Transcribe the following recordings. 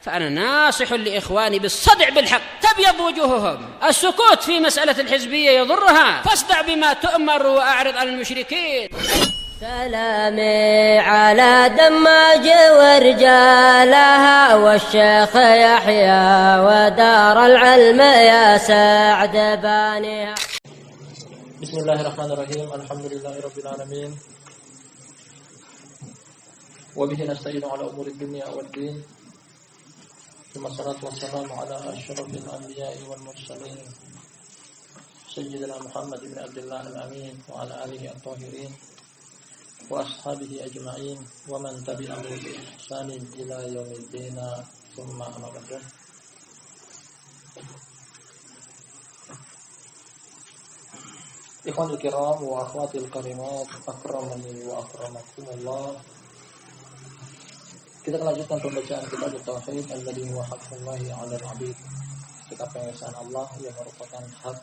فأنا ناصح لإخواني بالصدع بالحق تبيض وجوههم. السكوت في مسألة الحزبية يضرها، فاصدع بما تؤمر وأعرض عن المشركين. سلامي على دماج ورجالها والشيخ يحيى ودار العلم يا سعد بانيها. بسم الله الرحمن الرحيم. الحمد لله رب العالمين وبه نستعين على أمور الدنيا والدين ثم الصلاة والسلام على أشرف الأنبياء والمرسلين سيدنا محمد بن عبد الله الأمين وعلى آله الطاهرين وأصحابه أجمعين ومن تبعهم بإحسان إلى يوم الدين ثم أما بعد. Ikhwanul kiram wa akhwatil karimat, akramani wa akramakumullah. Kita lanjutkan pembacaan kitab Tauhid alladzi huwa haqqullahi 'alal 'abid. Kitab pengesahan Allah yang merupakan hak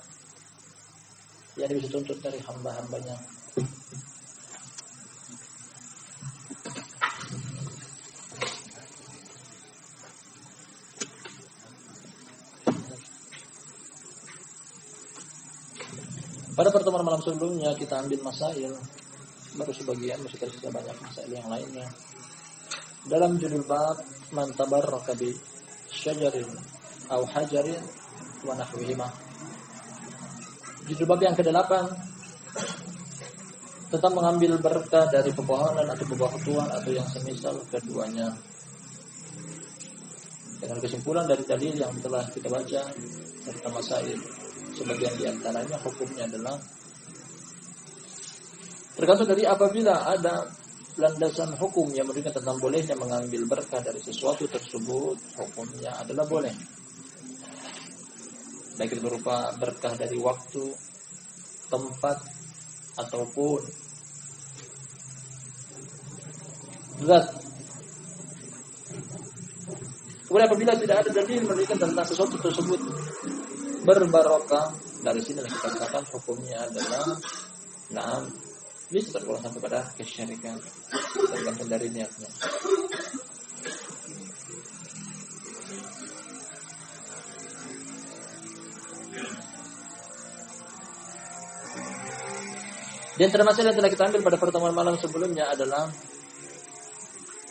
yang bisa dituntut dari hamba-hambanya. Pada pertemuan malam sebelumnya kita ambil masail, baru sebagian, masih tersisa banyak masail yang lainnya. Dalam judul bab man tabarraka bi syajarin aw hajarin wa nahwihima. Judul bab yang ke-8 tentang mengambil berkah dari pepohonan atau bebatuan atau yang semisal keduanya. Dengan kesimpulan dari dalil yang telah kita baca serta masail, sebagian di antaranya hukumnya adalah tergantung dari apabila ada landasan hukum yang menunjukkan tentang bolehnya mengambil berkah dari sesuatu tersebut, hukumnya adalah boleh. Baik itu berupa berkah dari waktu, tempat, ataupun zat. Kemudian apabila tidak ada dalil menunjukkan tentang sesuatu tersebut berbarokah, dari sini kita katakan hukumnya adalah bisa tergolong sampai pada kesyirikan, tergantung dari niatnya. Di antara masalah yang telah kita ambil pada pertemuan malam sebelumnya adalah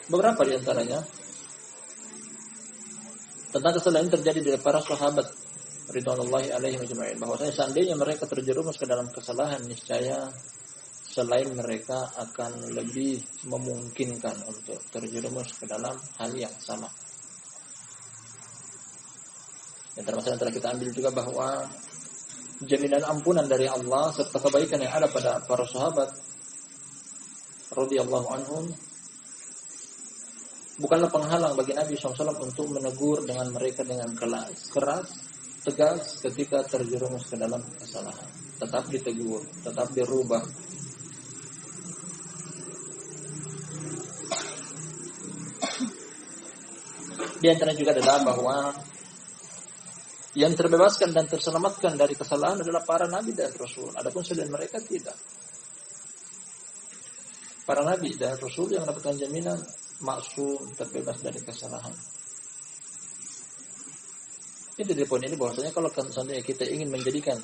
beberapa di antaranya tentang kesalahan terjadi dari para sahabat ridwanullahi alaihim ajma'in, bahwasanya seandainya mereka terjerumus ke dalam kesalahan, niscaya selain mereka akan lebih memungkinkan untuk terjerumus ke dalam hal yang sama. Dan termasuk yang telah kita ambil juga bahwa jaminan ampunan dari Allah serta kebaikan yang ada pada para sahabat radhiyallahu anhum bukanlah penghalang bagi Nabi SAW untuk menegur dengan mereka dengan keras, tegas ketika terjerumus ke dalam kesalahan. Tetap ditegur, tetap dirubah. Di antara juga adalah bahwa yang terbebaskan dan terselamatkan dari kesalahan adalah para nabi dan rasul. Adapun selain mereka tidak. Para nabi dan rasul yang mendapatkan jaminan maksum, terbebas dari kesalahan. Ini dari poin ini bahwasanya kalau seandainya kita ingin menjadikan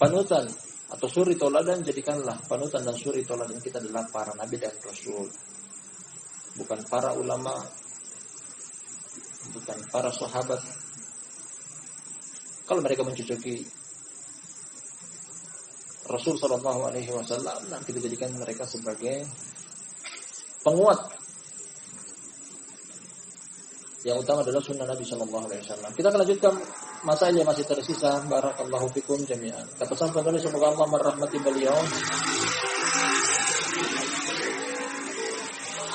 panutan atau suri tauladan, jadikanlah panutan dan suri tauladan kita adalah para nabi dan rasul. Bukan para ulama, bukan para sahabat. Kalau mereka mencocoki Rasul sallallahu alaihi wasallam, nanti kita jadikan mereka sebagai penguat. Yang utama adalah sunnah Nabi sallallahu alaihi wasallam. Kita akan lanjutkan masalah yang masih tersisa. Barakallahu fikum jami'an. Kata sang penulis, semoga Allah merahmati beliau.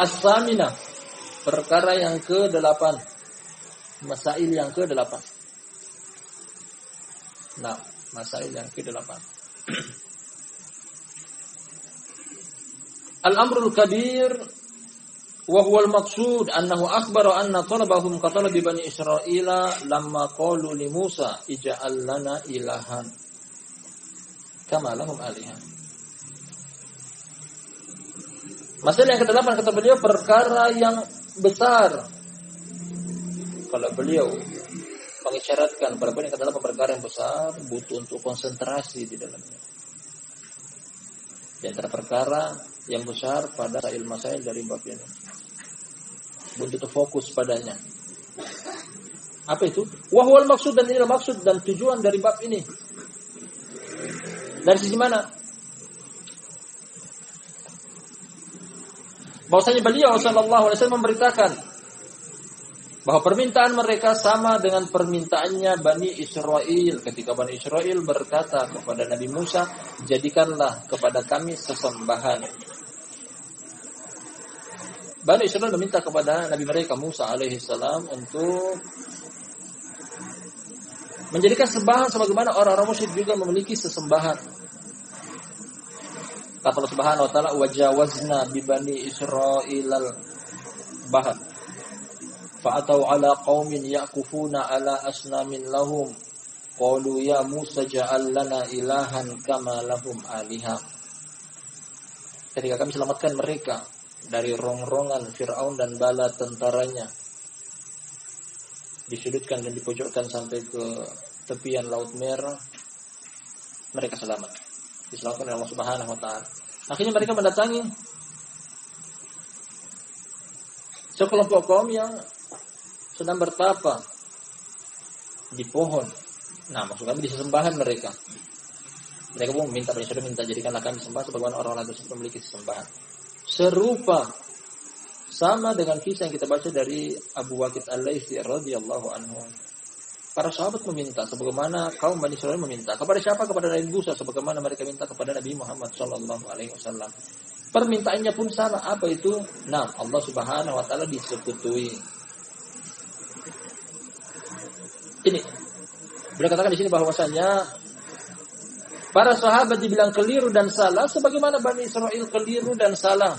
As-saminah, perkara yang ke-8. Masail yang ke-8. Nah, masail yang ke-8. Al-amrul kabir wa huwa al-maqsud annahu akhbara anna talabahum ka talabi bani Israila lamma qalu li Musa ij'al lana ilahan kama lahum alihan. Masalah yang ke-8 kata beliau perkara yang besar kalau beliau mengisyaratkan perkara ini adalah perkara yang besar, butuh untuk konsentrasi di dalamnya. Di antara perkara yang besar pada masail dari bab ini, butuh fokus padanya. Apa itu? Wahwal maksud, dan inilah maksud dan tujuan dari bab ini. Dari sisi mana? Bahwasanya beliau sallallahu alaihi wasallam memberitakan bahwa permintaan mereka sama dengan permintaannya Bani Israel ketika Bani Israel berkata kepada Nabi Musa, jadikanlah kepada kami sesembahan. Bani Israel meminta kepada Nabi mereka Musa alaihissalam untuk menjadikan sembahan sebagaimana orang-orang musyrik juga memiliki sesembahan. Kata Allah Subhanahu wa taala, wajawazna bi bani Israilal bahr fa'atau ala qaumin yaqufuna ala asnamin lahum qalu ya Musa ja'al lana ilahan kama lahum alihah. Ketika kami selamatkan mereka dari rongrongan Fir'aun dan bala tentaranya, disudutkan dan dipojokkan sampai ke tepian Laut Merah, mereka selamat, diselamatkan oleh Allah Subhanahu wa taala. Akhirnya mereka mendatangi sekelompok kaum yang sedang bertapa di pohon. Nah, maksud kami di sesembahan mereka. Mereka pun minta jadikanlah kami sembah sebagaimana orang-orang tersebut memiliki sesembahan. Serupa sama dengan kisah yang kita baca dari Abu Waqid Al-Laitsi radhiyallahu anhu. Para sahabat meminta sebagaimana kaum Bani Israil meminta. Kepada siapa? Kepada Nabi Musa sebagaimana mereka minta kepada Nabi Muhammad sallallahu alaihi wasallam. Permintaannya pun sama. Apa itu? Nah, Allah Subhanahu wa taala disebutui. Ini beliau katakan di sini bahwasanya para sahabat dibilang keliru dan salah sebagaimana Bani Israil keliru dan salah.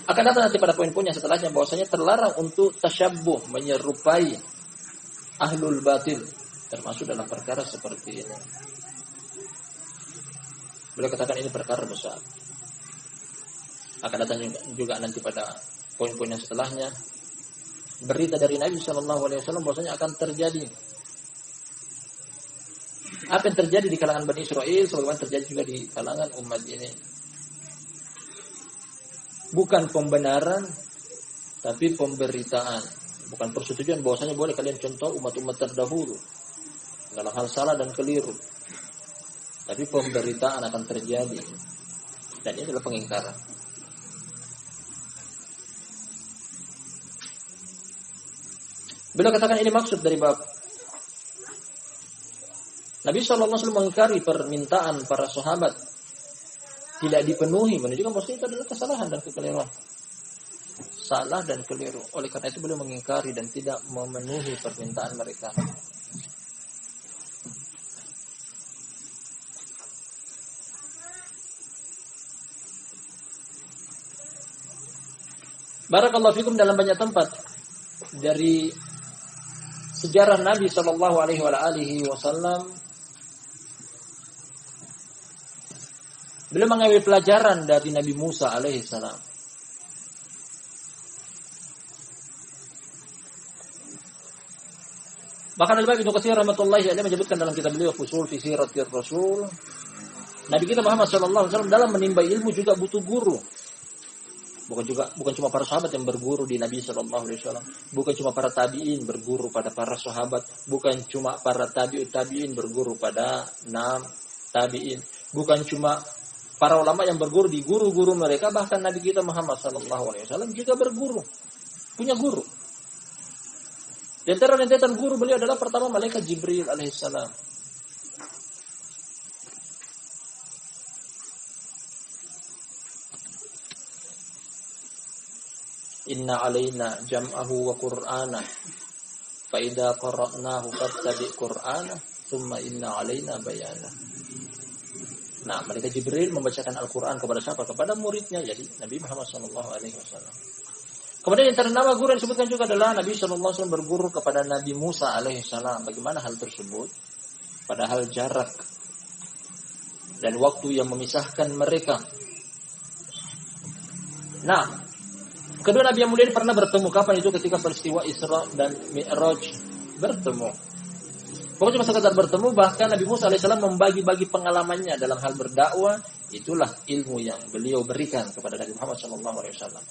Akan datang nanti pada poin-poin yang setelahnya bahwasanya terlarang untuk tasyabbuh, menyerupai ahlul batil, termasuk dalam perkara seperti ini. Beliau katakan ini perkara besar. Akan datang juga nanti pada poin-poin yang setelahnya berita dari Nabi sallallahu alaihi wasallam bahwasanya akan terjadi apa yang terjadi di kalangan Bani Israil sebagaimana terjadi juga di kalangan umat ini. Bukan pembenaran, tapi pemberitaan. Bukan persetujuan bahwasanya boleh kalian contoh umat-umat terdahulu dalam hal salah dan keliru. Tapi pemberitaan akan terjadi. Dan ini adalah pengingkaran. Beliau katakan ini maksud dari bab. Nabi SAW mengingkari permintaan para sahabat tidak dipenuhi, menunjukkan bahwa itu adalah kesalahan dan kekeliruan. Salah dan keliru. Oleh karena itu beliau mengingkari dan tidak memenuhi permintaan mereka. Barakallahu fikum, dalam banyak tempat dari sejarah Nabi sallallahu alaihi wasallam beliau mengambil pelajaran dari Nabi Musa alaihissalam. Bahkan Al-Imam Ibnu Katsir rahmatullahi alaihi menyebutkan dalam kitab beliau Fusul fi Siratir Rasul, Nabi kita Muhammad sallallahu alaihi wasallam dalam menimba ilmu juga butuh guru. Bukan cuma para sahabat yang berguru di Nabi sallallahu alaihi wasallam, bukan cuma para tabi'in berguru pada para sahabat, bukan cuma para tabi'in berguru pada tabi'in, bukan cuma para ulama yang berguru di guru-guru mereka, bahkan Nabi kita Muhammad sallallahu alaihi wasallam juga berguru, punya guru. Di antara rentetan guru beliau adalah pertama malaikat Jibril alaihissalam. Inna alaina jam'ahu wa qur'ana fa idza qara'nahu fattabi' qur'ana thumma inna alaina bayana. Nah, malaikat Jibril membacakan Al-Quran kepada siapa? Kepada muridnya, jadi Nabi Muhammad SAW. Kemudian antara nama guru yang disebutkan juga adalah Nabi SAW berguru kepada Nabi Musa alaihissalam. Bagaimana hal tersebut? Padahal jarak dan waktu yang memisahkan mereka. Nah, Kedua Nabi yang mulia ini pernah bertemu. Kapan itu? Ketika peristiwa Isra dan Mi'raj bertemu. Pokoknya cuma sekedar bertemu. Bahkan Nabi Musa alaihissalam membagi-bagi pengalamannya dalam hal berdakwah. Itulah ilmu yang beliau berikan kepada Nabi Muhammad SAW.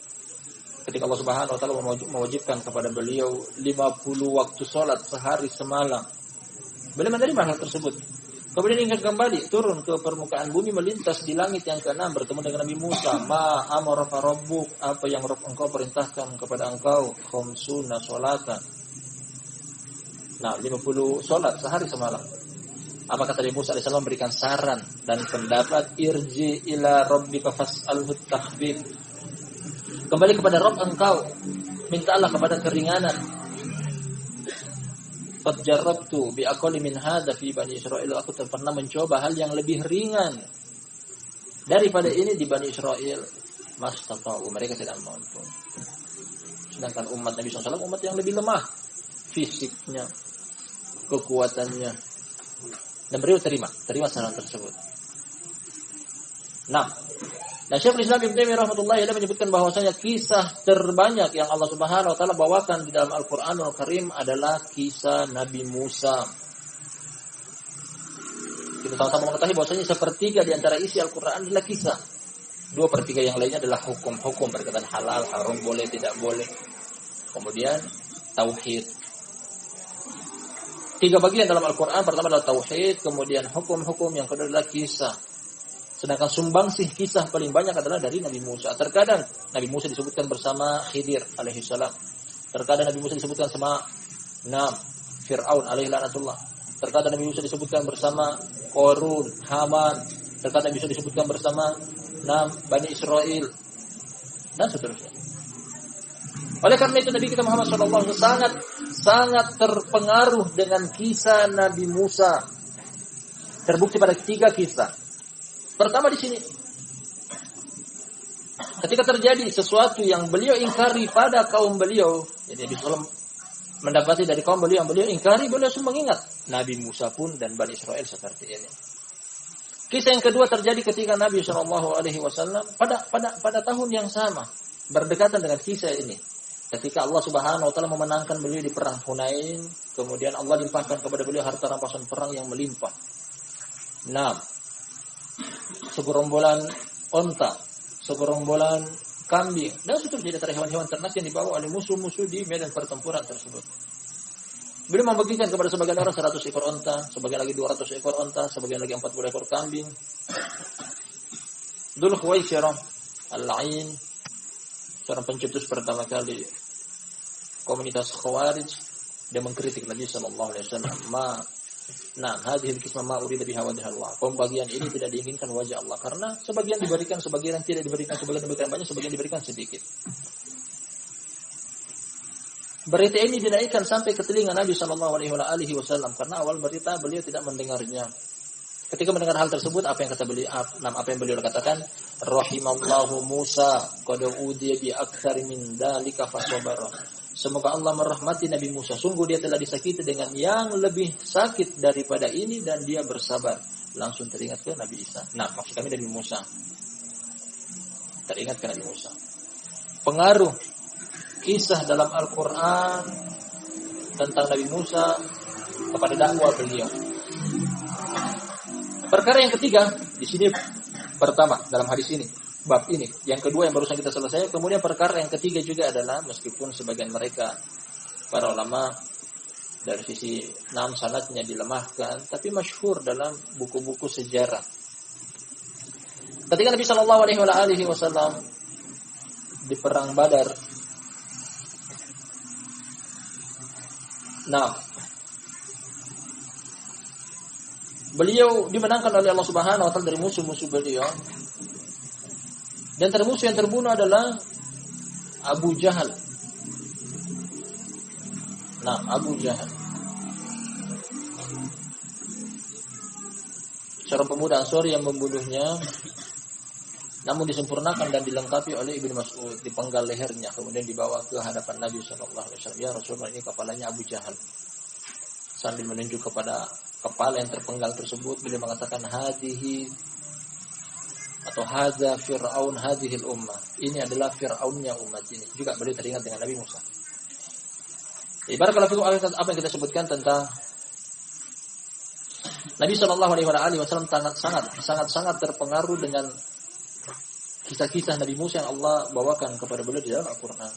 Ketika Allah Subhanahu Wa Taala mewajibkan kepada beliau 50 waktu sholat sehari semalam, beliau menerima hal tersebut. Kemudian ingat kembali turun ke permukaan bumi, melintas di langit yang ke-6 bertemu dengan Nabi Musa. Ma amaraka rabbuk, apa yang Rabb engkau perintahkan kepada engkau? Khamsuna sholatan. Nah, 50 sholat sehari semalam. Apa kata Nabi Musa AS memberikan saran dan pendapat, irji ila rabbika fas'alhu takhfif. Kembali kepada Rabb engkau, mintalah kepada keringanan. Qad jarrabtu bi aqalli min hadza fi Bani Israil. Aku pernah mencoba hal yang lebih ringan daripada ini di Bani Israil. Mastata'u, mereka tidak mampu. Sedangkan umat Nabi SAW umat yang lebih lemah fisiknya, kekuatannya. Dan beliau terima saran tersebut. Nah, dan Syekhul Islam Ibnu Taimiyah rahimahullah dia menyebutkan bahwasanya kisah terbanyak yang Allah Subhanahu wa taala bawakan di dalam Al-Qur'anul Karim adalah kisah Nabi Musa. Kita sama-sama mengetahui bahwasanya sepertiga di antara isi Al-Qur'an adalah kisah. 2/3 yang lainnya adalah hukum-hukum berkaitan halal, haram, boleh, tidak boleh. Kemudian tauhid. 3 bagian dalam Al-Qur'an, pertama adalah tauhid, kemudian hukum-hukum, yang kedua adalah kisah. Sedangkan sumbangsih kisah paling banyak adalah dari Nabi Musa. Terkadang Nabi Musa disebutkan bersama Khidir alaihissalam. Terkadang Nabi Musa disebutkan sama Fir'aun alaihi laknatullah. Terkadang Nabi Musa disebutkan bersama Qarun, Haman. Terkadang Nabi Musa disebutkan bersama Bani Israel dan seterusnya. Oleh karena itu Nabi kita Muhammad SAW sangat terpengaruh dengan kisah Nabi Musa. Terbukti pada 3 kisah. Pertama di sini, ketika terjadi sesuatu yang beliau ingkari pada kaum beliau, jadi Nabi SAW mendapati dari kaum beliau yang beliau ingkari, beliau langsung mengingat Nabi Musa pun dan Bani Israel seperti ini. Kisah yang kedua terjadi ketika Nabi SAW pada tahun yang sama, berdekatan dengan kisah ini. Ketika Allah Subhanahu Wa Taala memenangkan beliau di perang Hunain, kemudian Allah limpahkan kepada beliau harta rampasan perang yang melimpah. Segerombolan onta, segerombolan kambing, dan seterusnya dari hewan-hewan ternak yang dibawa oleh musuh-musuh di medan pertempuran tersebut. Beliau membagikan kepada sebagian orang 100 ekor onta, sebagian lagi 200 ekor onta, sebagian lagi 40 ekor kambing. Dzul Khuwaisirah Al-Ain, seorang pencetus pertama kali komunitas Khawarij, dia mengkritik Nabi sallallahu alaihi wasallam. Hadhil kismah ma urida biha wajha Allah. Pembagian ini tidak diinginkan wajah Allah, karena sebagian diberikan, sebagian tidak diberikan, sebagian diberikan banyak, sebagian diberikan sedikit. Berita ini dinaikkan sampai ke telinga Nabi sallallahu alaihi wasallam, karena awal berita beliau tidak mendengarnya. Ketika mendengar hal tersebut, apa yang beliau katakan? Rahimallahu Musa qad udiya bi aktsar min dzalika fasabara. Semoga Allah merahmati Nabi Musa. Sungguh dia telah disakiti dengan yang lebih sakit daripada ini dan dia bersabar. Langsung teringat ke Nabi Isa. Maksud kami Nabi Musa. Teringat ke Nabi Musa. Pengaruh kisah dalam Al-Quran tentang Nabi Musa kepada dakwah beliau. Perkara yang ketiga di sini, pertama dalam hadis ini, bab ini. Yang kedua yang barusan kita selesai. Kemudian perkara yang ketiga juga adalah, meskipun sebagian mereka para ulama dari sisi sanadnya dilemahkan, tapi masyhur dalam buku-buku sejarah. Ketika Nabi sallallahu alaihi wasallam di perang Badar, beliau dimenangkan oleh Allah Subhanahu wa taala dari musuh-musuh beliau. Dan termusuh yang terbunuh adalah Abu Jahal. Abu Jahal, seorang pemuda Ansori yang membunuhnya, namun disempurnakan dan dilengkapi oleh Ibnu Mas'ud, dipenggal lehernya, kemudian dibawa ke hadapan Nabi sallallahu alaihi wasallam. Ya Rasulullah, ini kepalanya Abu Jahal. Sambil menunjuk kepada kepala yang terpenggal tersebut, beliau mengatakan, hadhihi atau hadza fir'aun hadhil ummah. Ini adalah Fir'aunnya umat ini. Juga beliau teringat dengan Nabi Musa. Ibarat kalau apa yang kita sebutkan tentang Nabi Shallallahu Alaihi Wasallam sangat terpengaruh dengan kisah-kisah Nabi Musa yang Allah bawakan kepada beliau di dalam Al-Quran.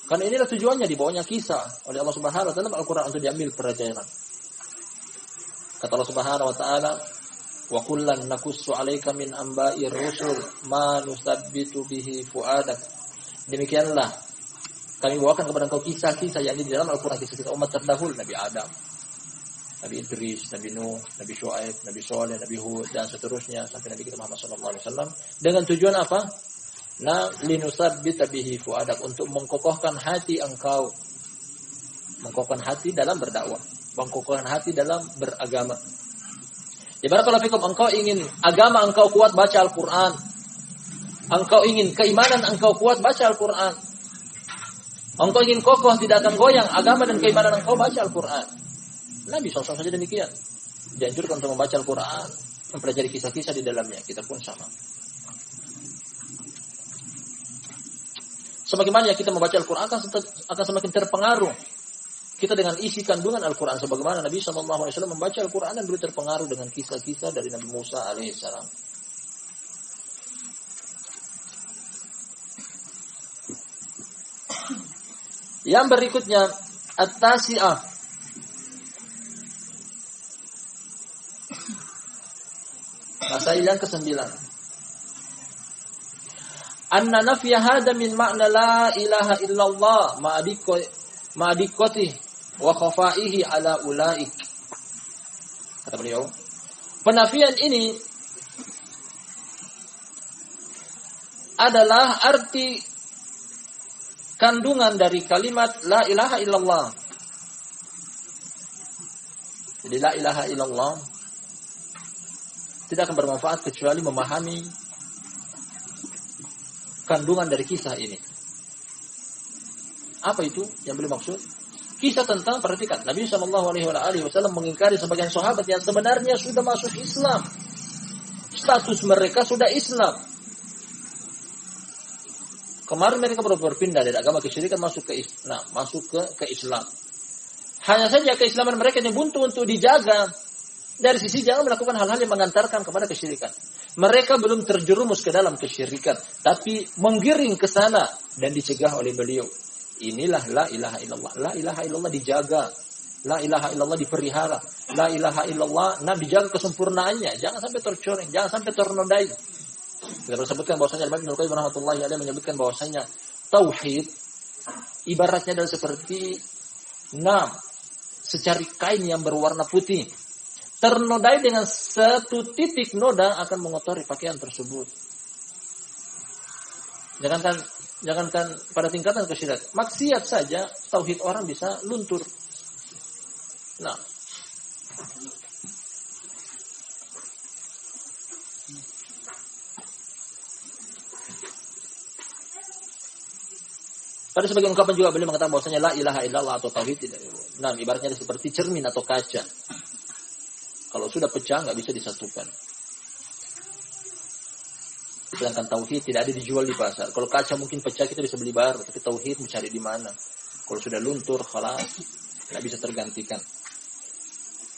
Karena inilah tujuannya dibawanya kisah oleh Allah Subhanahu Wa Taala dalam Al-Quran untuk diambil pelajaran. Kata Allah Subhanahu Wa Taala, wa kullan nakussu 'alaika min amba'ir rusul ma nusabbitu bihi fuadak. Demikianlah kami bawakan kepada engkau kisah-kisah yang di dalam Al-Quran, kisah-kisah umat terdahulu, Nabi Adam, Nabi Idris, Nabi Nuh, Nabi Syuaib, Nabi Saleh, Nabi Hud, dan seterusnya sampai Nabi kita Muhammad SAW. Dengan tujuan apa? Linusabbita bihi fuadak, untuk mengkokohkan hati engkau, mengkokohkan hati dalam berdakwah, mengkokohkan hati dalam beragama. Ibarat kalau fikum engkau ingin agama engkau kuat, baca Al-Quran. Engkau ingin keimanan engkau kuat, baca Al-Quran. Engkau ingin kokoh, tidak akan goyang agama dan keimanan engkau, baca Al-Quran. Nabi SAW saja demikian. Dianjurkan untuk membaca Al-Quran, mempelajari kisah-kisah di dalamnya. Kita pun sama. Semakin banyak kita membaca Al-Quran akan semakin terpengaruh kita dengan isi kandungan Al-Quran. Sebagaimana Nabi SAW membaca Al-Quran dan beliau terpengaruh dengan kisah-kisah dari Nabi Musa alaihissalam. Yang berikutnya, At-Tasi'ah. Masail yang ke-9. Anna nafya hada min ma'na la ilaha illallah ma'adikotih wa khafaihi ala ulaik. Kata beliau, penafian ini adalah arti kandungan dari kalimat la ilaha illallah. Jadi la ilaha illallah tidak akan bermanfaat kecuali memahami kandungan dari kisah ini. Apa itu yang beliau maksud? Kisah tentang, perhatikan, Nabi SAW mengingkari sebagian sahabat yang sebenarnya sudah masuk Islam. Status mereka sudah Islam. Kemarin mereka baru berpindah dari agama kesyirikan masuk ke Islam, ke Islam. Hanya saja keislaman mereka yang buntu untuk dijaga dari sisi jangan melakukan hal-hal yang mengantarkan kepada kesyirikan. Mereka belum terjerumus ke dalam kesyirikan, tapi menggiring ke sana dan dicegah oleh beliau. Inilah la ilaha illallah. La ilaha illallah dijaga. La ilaha illallah dipelihara. La ilaha illallah dijaga kesempurnaannya. Jangan sampai tercoreng, jangan sampai ternodai. Kita sebutkan bahwasanya Imam Ibnu Qayyim rahmatullahi alaihi menyebutkan bahwasanya tauhid ibaratnya adalah seperti secari kain yang berwarna putih. Ternodai dengan satu titik noda akan mengotori pakaian tersebut. Jangankan pada tingkatan kesyirikan, maksiat saja tauhid orang bisa luntur. Pada sebagian ungkapan juga beliau mengatakan bahwasanya la ilaha illallah atau tauhid tidak. Ibaratnya seperti cermin atau kaca. Kalau sudah pecah nggak bisa disatukan. Sedangkan tauhid tidak ada dijual di pasar. Kalau kaca mungkin pecah kita bisa beli baru, tapi tauhid mencari di mana. Kalau sudah luntur, khalas, nggak bisa tergantikan.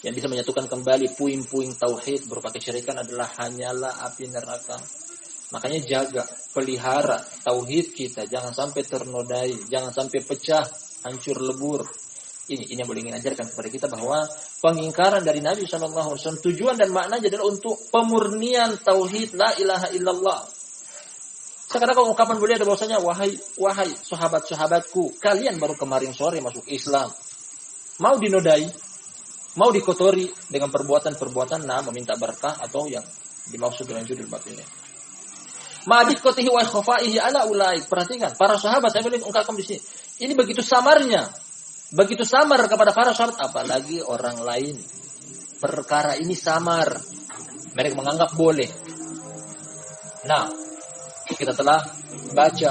Yang bisa menyatukan kembali puing-puing tauhid berupa kesyirikan adalah hanyalah api neraka. Makanya jaga, pelihara tauhid kita, jangan sampai ternodai, jangan sampai pecah, hancur lebur. Ini yang boleh ingin ajarkan kepada kita bahwa pengingkaran dari Nabi SAW tujuan dan maknanya adalah untuk pemurnian tauhid la ilaha illallah. Sekarang kalau ungkapan beliau ada bahwasanya wahai sahabat-sahabatku, kalian baru kemarin sore masuk Islam. Mau dinodai, mau dikotori dengan perbuatan-perbuatan meminta berkah atau yang dimaksud dengan judul bab ini. Ma'adikotihi wa khafaihi ala ulaik. Perhatikan, para sahabat saya boleh ungkapkan di sini. Ini begitu samarnya. Begitu samar kepada para sahabat, apalagi orang lain. Perkara ini samar. Mereka menganggap boleh. Kita telah baca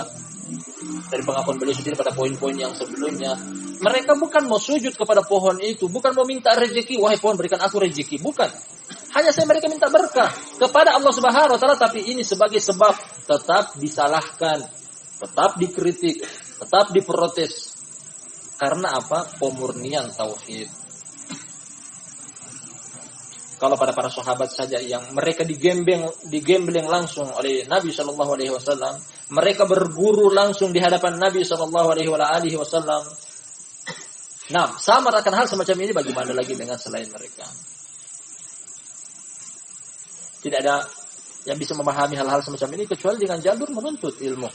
dari pengakuan beliau sendiri pada poin-poin yang sebelumnya. Mereka bukan mau sujud kepada pohon itu, bukan mau minta rezeki, wahai pohon berikan aku rezeki, bukan. Hanya saya mereka minta berkah kepada Allah Subhanahu wa taala, tapi ini sebagai sebab tetap disalahkan, tetap dikritik, tetap diprotes. Karena apa? Pemurnian tauhid. Kalau pada para sahabat saja yang mereka digembleng langsung oleh Nabi sallallahu alaihi wasallam, mereka berguru langsung di hadapan Nabi sallallahu alaihi wasallam. Nah, sama akan hal semacam ini bagaimana lagi dengan selain mereka? Tidak ada yang bisa memahami hal-hal semacam ini kecuali dengan jalur menuntut ilmu.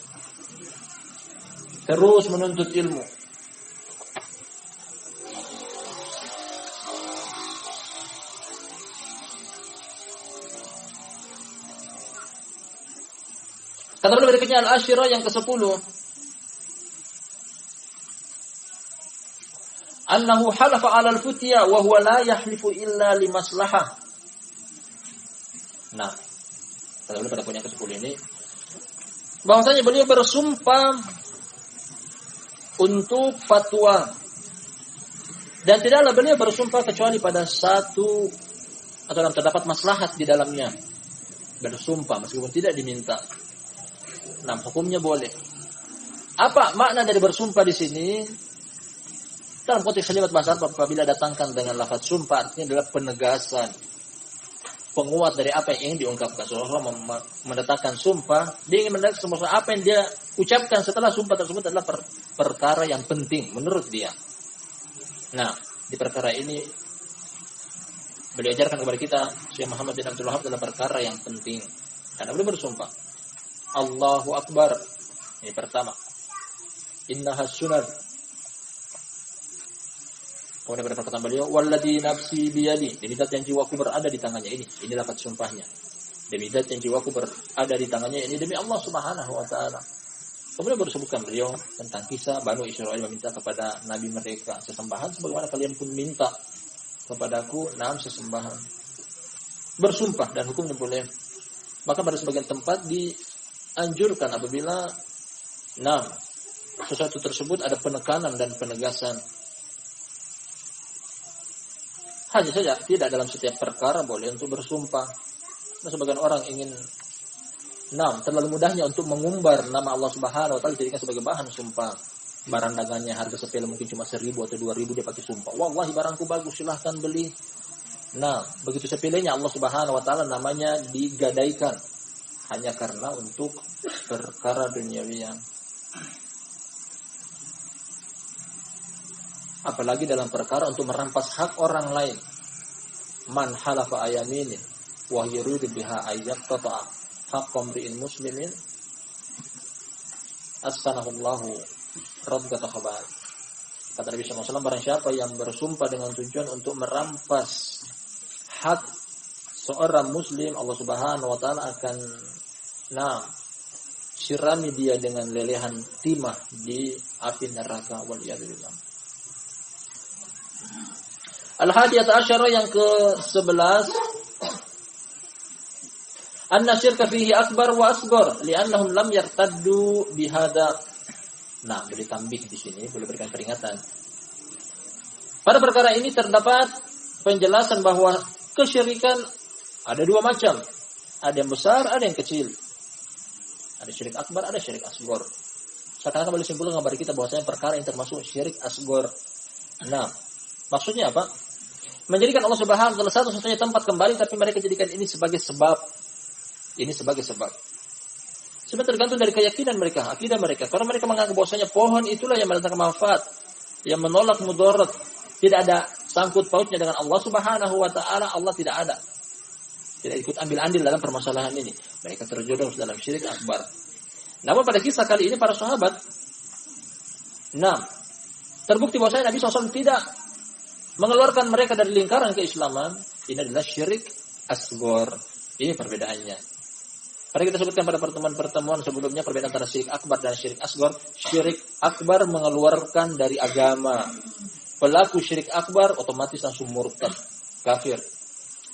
Terus menuntut ilmu. Kata beliau berikutnya al-asyirah yang ke-10. Annahu halafa 'ala al-futya wa huwa la yahlifu illa li maslahah. Nah, kata beliau pada poin yang ke-10 ini bahwasanya beliau bersumpah untuk fatwa. Dan tidaklah beliau bersumpah kecuali pada satu atau dalam terdapat maslahat di dalamnya. Bersumpah meskipun tidak diminta. Nah, hukumnya boleh. Apa makna dari bersumpah di sini? Dalam konteks kalimat bahasa Arab apabila datangkan dengan lafaz sumpah artinya adalah penegasan, penguat dari apa yang ingin diungkapkan. Seorang mendatangkan sumpah, dia ingin mendatangkan semua apa yang dia ucapkan setelah sumpah tersebut adalah perkara yang penting menurut dia. Nah, di perkara ini beliau ajarkan kepada kita Syekh Muhammad bin Abdul Wahab adalah perkara yang penting. Karena beliau bersumpah, Allahu Akbar. Ini pertama. Innahas sunnah. Kemudian pada perkataan beliau, walladzi nafsi biyadi, demi zat yang jiwaku berada di tangannya. Ini lafaz sumpahnya. Demi zat yang jiwaku berada di tangannya, ini demi Allah Subhanahu wa taala. Kemudian baru sebutkan beliau tentang kisah Banu Israil meminta kepada nabi mereka sesembahan sebagaimana kalian pun minta kepadaku sesembahan. Bersumpah dan hukumnya boleh. Maka pada sebagian tempat dianjurkan apabila sesuatu tersebut ada penekanan dan penegasan. Hanya saja tidak dalam setiap perkara boleh untuk bersumpah. Nah, sebagian orang ingin terlalu mudahnya untuk mengumbar nama Allah Subhanahu wa taala dijadikan sebagai bahan sumpah. Barang dagangannya harga sepele mungkin cuma 1.000 atau 2.000 dia pakai sumpah. Wallahi barangku bagus, silahkan beli. Nah, begitu sepelenya Allah Subhanahu wa taala namanya digadaikan hanya karena untuk perkara duniawian. Apalagi dalam perkara untuk merampas hak orang lain. Man halafa ayaminin wa yuridu biha ayyaqta'a haqqam ri'in muslimin asqanahullahu radgata khabar. Kata Nabi SAW, barang siapa yang bersumpah dengan tujuan untuk merampas hak seorang muslim, Allah Subhanahu wa taala akan sirami dia dengan lelehan timah di api neraka wal iyadillah. Al-hadiyat asyara yang ke-11, anna syirka fihi akbar wa asghar li'annahum lam yartaddu bihada. Nah, beri tambih di sini, boleh berikan peringatan. Pada perkara ini terdapat penjelasan bahwa kesyirikan ada dua macam. Ada yang besar, ada yang kecil. Ada syirik akbar, ada syirik asghar. Sekarang boleh simpulkan kepada kita bahwasanya perkara yang termasuk syirik asghar. Nah, maksudnya apa? Menjadikan Allah Subhanahu wa taala satu-satunya tempat kembali, tapi mereka jadikan ini sebagai sebab. Ini sebagai sebab. Sebenarnya tergantung dari keyakinan mereka, akidah mereka. Kalau mereka menganggap bahwasanya pohon itulah yang mendatangkan manfaat, yang menolak mudarat, tidak ada sangkut pautnya dengan Allah Subhanahu wa taala, Allah tidak ada. Tidak ikut ambil andil dalam permasalahan ini. Mereka terjerumus dalam syirik akbar. Namun pada kisah kali ini para sahabat, terbukti bahwasanya Nabi SAW tidak mengeluarkan mereka dari lingkaran keislaman. Ini adalah syirik asghar. Ini perbedaannya. Pada kita sebutkan pada pertemuan-pertemuan sebelumnya perbedaan antara syirik akbar dan syirik asghar. Syirik akbar mengeluarkan dari agama. Pelaku syirik akbar otomatis langsung murtad, kafir.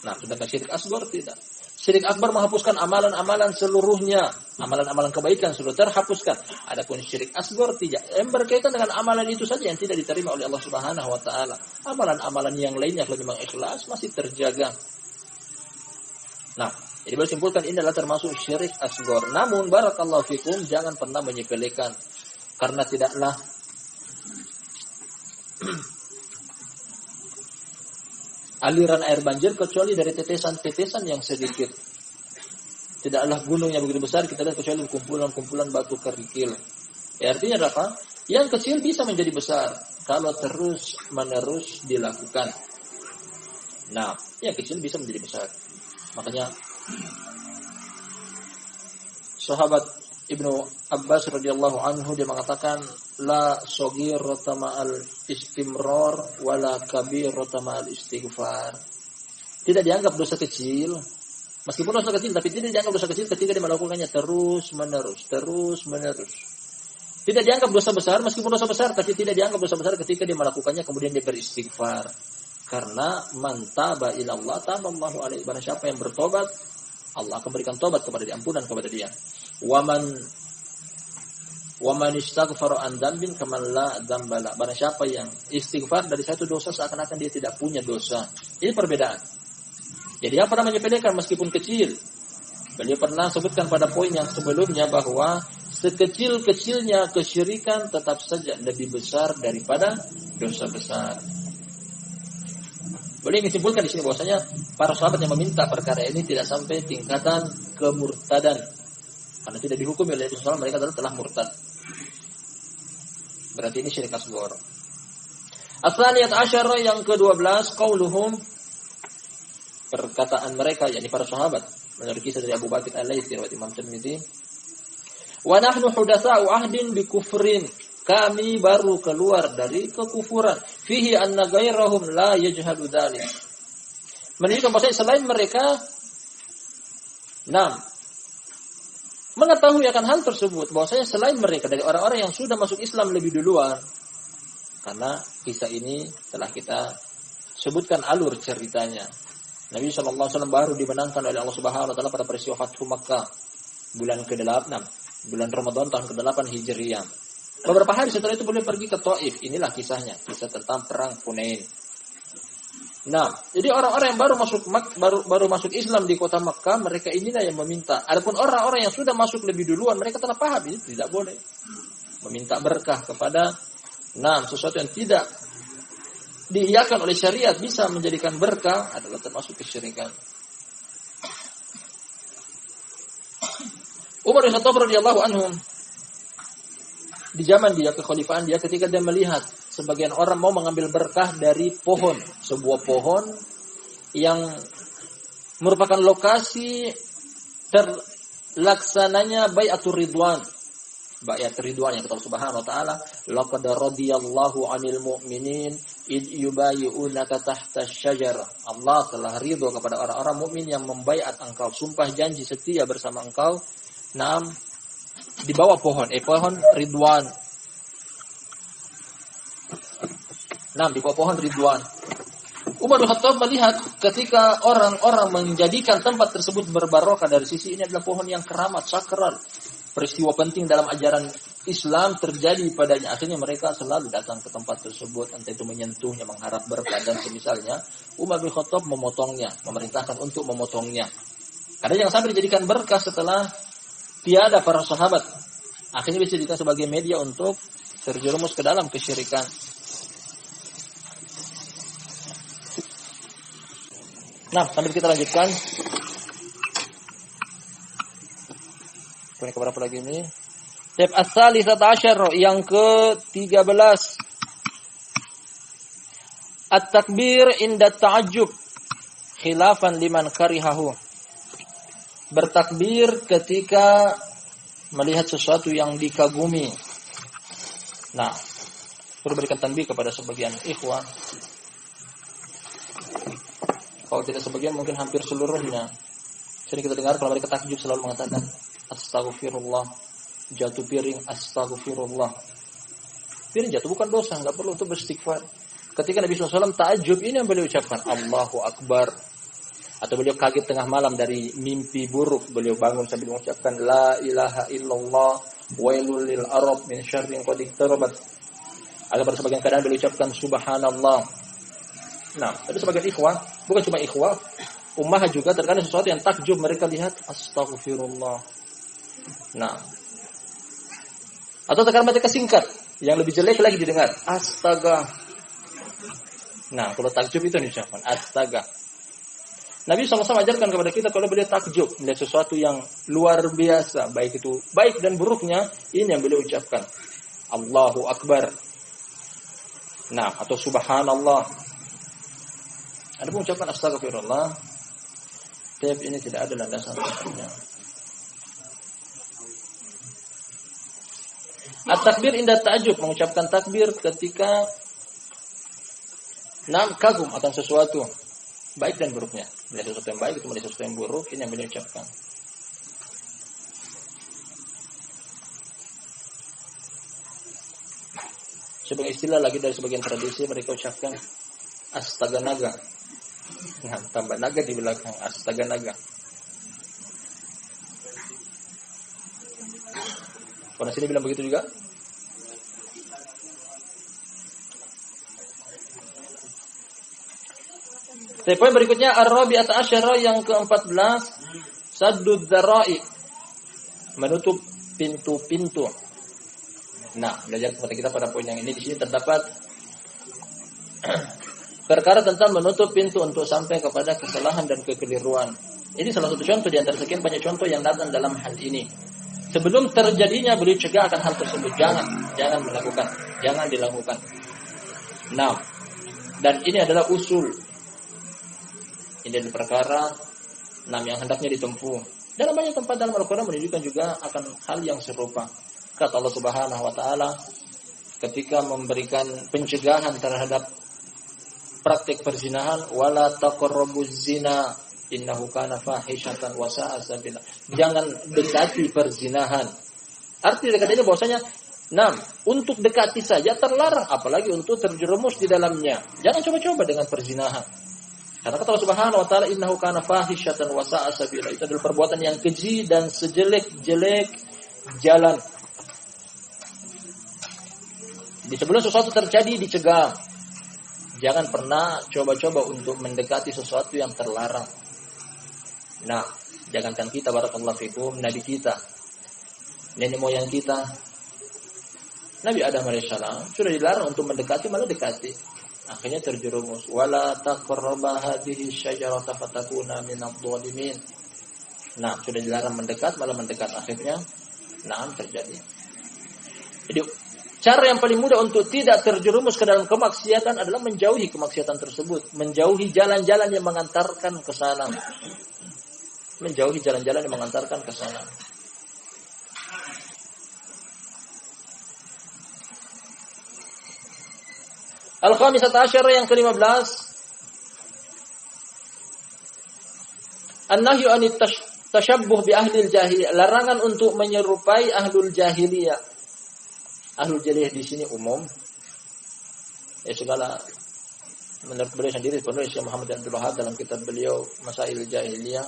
Nah, sedangkan syirik asghar tidak. Syirik akbar menghapuskan amalan-amalan seluruhnya. Amalan-amalan kebaikan sudah terhapuskan. Adapun syirik asghar tidak. Yang berkaitan dengan amalan itu saja yang tidak diterima oleh Allah Subhanahu wa taala. Amalan-amalan yang lainnya kalau memang ikhlas masih terjaga. Nah, jadi beliau simpulkan ini adalah termasuk syirik asghar. Namun barakallahu fikum, jangan pernah menyepelekan, karena tidaklah aliran air banjir kecuali dari tetesan-tetesan yang sedikit. Tidaklah gunung yang begitu besar kita lihat kecuali kumpulan-kumpulan batu kerikil. Ya, artinya apa? Yang kecil bisa menjadi besar kalau terus-menerus dilakukan. Nah, yang kecil bisa menjadi besar. Makanya sahabat Ibnu Abbas radhiyallahu anhu dia mengatakan la saghirata ma'al istimrar wala kabirata ma'al istighfar. Tidak dianggap dosa kecil, meskipun dosa kecil, tapi tidak dianggap dosa kecil ketika dia melakukannya terus-menerus. Tidak dianggap dosa besar meskipun dosa besar, tapi tidak dianggap dosa besar ketika dia melakukannya kemudian dia beristighfar. Karena man taba ila Allah taballahu alaihi, barang siapa yang bertobat, Allah akan berikan tobat kepada dia, ampunan kepada dia. Waman istaghfara an dzambin kaman la dzambala. Barang siapa yang istighfar dari satu dosa seakan-akan dia tidak punya dosa. Ini perbedaan. Jadi apa namanya menyepelekan meskipun kecil. Beliau pernah sebutkan pada poin yang sebelumnya bahwa sekecil-kecilnya kesyirikan tetap saja lebih besar daripada dosa besar. Boleh ingin simpulkan di sini bahwasanya para sahabat yang meminta perkara ini tidak sampai tingkatan kemurtadan, karena tidak dihukumi oleh Rasulullah, mereka telah murtad. Berarti ini syirik asghar. As-saniyat asyara, yang ke-12, qauluhum, perkataan mereka, yakni para sahabat, menurut kisah dari Abu Bakar Al-Laitsi riwayat Imam Tirmidzi, wa nahnu hudatsa'u ahdin bi kufrin, kami baru keluar dari kekufuran, fihi anna ghairahum la yajhadu dzalik, menunjukkan bahwa selain mereka mengetahui akan hal tersebut, bahwasanya selain mereka dari orang-orang yang sudah masuk Islam lebih duluan. Karena kisah ini telah kita sebutkan alur ceritanya. Nabi SAW baru dimenangkan oleh Allah Subhanahu wa taala pada peristiwa Fathu Makkah bulan ke-8, bulan Ramadan tahun ke-8 Hijriah. Beberapa hari setelah itu beliau pergi ke Taif. Inilah kisahnya, kisah tentang perang Hunain. Nah, jadi orang-orang yang baru masuk Islam di kota Makkah, mereka inilah yang meminta. Adapun orang-orang yang sudah masuk lebih duluan, mereka telah paham ini tidak boleh meminta berkah kepada sesuatu yang tidak diiyakan oleh syariat bisa menjadikan berkah adalah termasuk kesyirikan. Umar bin Khattab radhiyallahu anhu, di zaman dia, kekhalifahan dia, ketika dia melihat sebagian orang mau mengambil berkah dari pohon, sebuah pohon yang merupakan lokasi terlaksananya bai'atur ridwan. Bai'at ridwan yang kata Allah Subhanahu wa taala, laqad radiyallahu 'anil mu'minin id yubayyi'unaka tahta asy-syajarah. Allah telah ridho kepada orang-orang mukmin yang membaiat engkau, sumpah janji setia bersama engkau, di bawah pohon Ridwan. Di bawah pohon Ridwan. Umar bin Khattab melihat ketika orang-orang menjadikan tempat tersebut berbarokah, dari sisi ini adalah pohon yang keramat, sakral. Peristiwa penting dalam ajaran Islam terjadi padanya. Akhirnya mereka selalu datang ke tempat tersebut, entah itu menyentuhnya, mengharap berkah dan semisalnya. Umar bin Khattab memotongnya, memerintahkan untuk memotongnya. Karena jangan sampai dijadikan berkah setelah tiada para sahabat. Akhirnya bisa dijadikan sebagai media untuk terjerumus ke dalam kesyirikan. Sambil kita lanjutkan. Poin keberapa lagi ini? Tab as-salisata asyar, yang ke-13. At-takbir inda ta'ajjub khilafan liman karihahu. Bertakbir ketika melihat sesuatu yang dikagumi. Perlu berikan tanbih kepada sebagian ikhwah. Kalau tidak sebagian, mungkin hampir seluruhnya. Sering kita dengar kalau mereka takjub selalu mengatakan astagfirullah, jatuh piring, astagfirullah. Piring jatuh bukan dosa, enggak perlu untuk beristighfar. Ketika Nabi SAW takjub, ini yang beliau ucapkan, Allahu Akbar. Atau beliau kaget tengah malam dari mimpi buruk, beliau bangun sambil mengucapkan la ilaha illallah wailul lil arab min syarrin qad iqtarabat. Ada pada sebagian keadaan beliau ucapkan subhanallah. Tapi sebagian ikhwah, bukan cuma ikhwah, Ummahat juga terkadang sesuatu yang takjub mereka lihat, astaghfirullah. Nah, atau terkadang mereka singkat, yang lebih jelek lagi didengar, astaga. Nah, kalau takjub itu diucapkan, astaga. Nabi SAW ajarkan kepada kita kalau beliau takjub melihat sesuatu yang luar biasa, baik itu baik dan buruknya, ini yang beliau ucapkan, Allahu Akbar. Nah, atau Subhanallah. Ada pun ucapkan astagfirullah, tapi ini tidak ada landasan hukumnya. At-takbir inda ta'ajjub, mengucapkan takbir ketika kagum akan sesuatu, baik dan buruknya. Melihat sesuatu yang baik, itu melihat sesuatu yang buruk, ini yang beliau ucapkan. Sebagai istilah lagi dari sebagian tradisi, mereka ucapkan astaga naga. Nah, tambah naga di belakang, astaga naga. Orang sini bilang begitu juga? Poin berikutnya ar-rabi'at asyara yang ke-14, saddud dzara'i, menutup pintu-pintu. Nah, belajar kepada kita pada poin yang ini, di sini terdapat perkara tentang menutup pintu untuk sampai kepada kesalahan dan kekeliruan. Ini salah satu contoh di antara sekian banyak contoh yang datang dalam hal ini. Sebelum terjadinya beliau cegah akan hal tersebut, jangan melakukan, jangan dilakukan. Nah, dan ini adalah usul. Ini adalah perkara yang hendaknya ditempuh. Dalam banyak tempat dalam Al-Quran menunjukkan juga akan hal yang serupa. Kata Allah Subhanahu wa taala ketika memberikan pencegahan terhadap praktik perzinahan, wala taqrabuz zina innahu kana fahishatan wa sa'a sabila. Jangan dekati perzinahan. Arti dekatnya bahwasanya untuk dekati saja terlarang, apalagi untuk terjerumus di dalamnya. Jangan coba-coba dengan perzinahan. Karena kata Allah Subhanahu wa taala innahu kana fahishatan wa sa'a sabila. Itu adalah perbuatan yang keji dan sejelek-jelek jalan. Di sebelum sesuatu terjadi dicegah. Jangan pernah coba-coba untuk mendekati sesuatu yang terlarang. Nah, jangankan kita, barakallahu fikum, nabi kita, nenek moyang kita, Nabi Adam alaihissalam sudah dilarang untuk mendekati, malah dekati. Akhirnya terjerumus. Wala taqraba hadhihi syajarata fatakuna minadh dhalimin. Nah, sudah dilarang mendekat, malah mendekat. Akhirnya, terjadi. Jadi, cara yang paling mudah untuk tidak terjerumus ke dalam kemaksiatan adalah menjauhi kemaksiatan tersebut. Menjauhi jalan-jalan yang mengantarkan ke sana. Menjauhi jalan-jalan yang mengantarkan ke sana. Al-khamisata asyara yang ke-15. An-nahyu anit tashabbuh bi ahlil jahiliyah. Larangan untuk menyerupai ahlul jahiliyah. Ahlul jahiliyah di sini umum. Segala menurut beliau sendiri, penulis Syekh Muhammad bin Abdul Wahhab dalam kitab beliau Masail Jahiliyah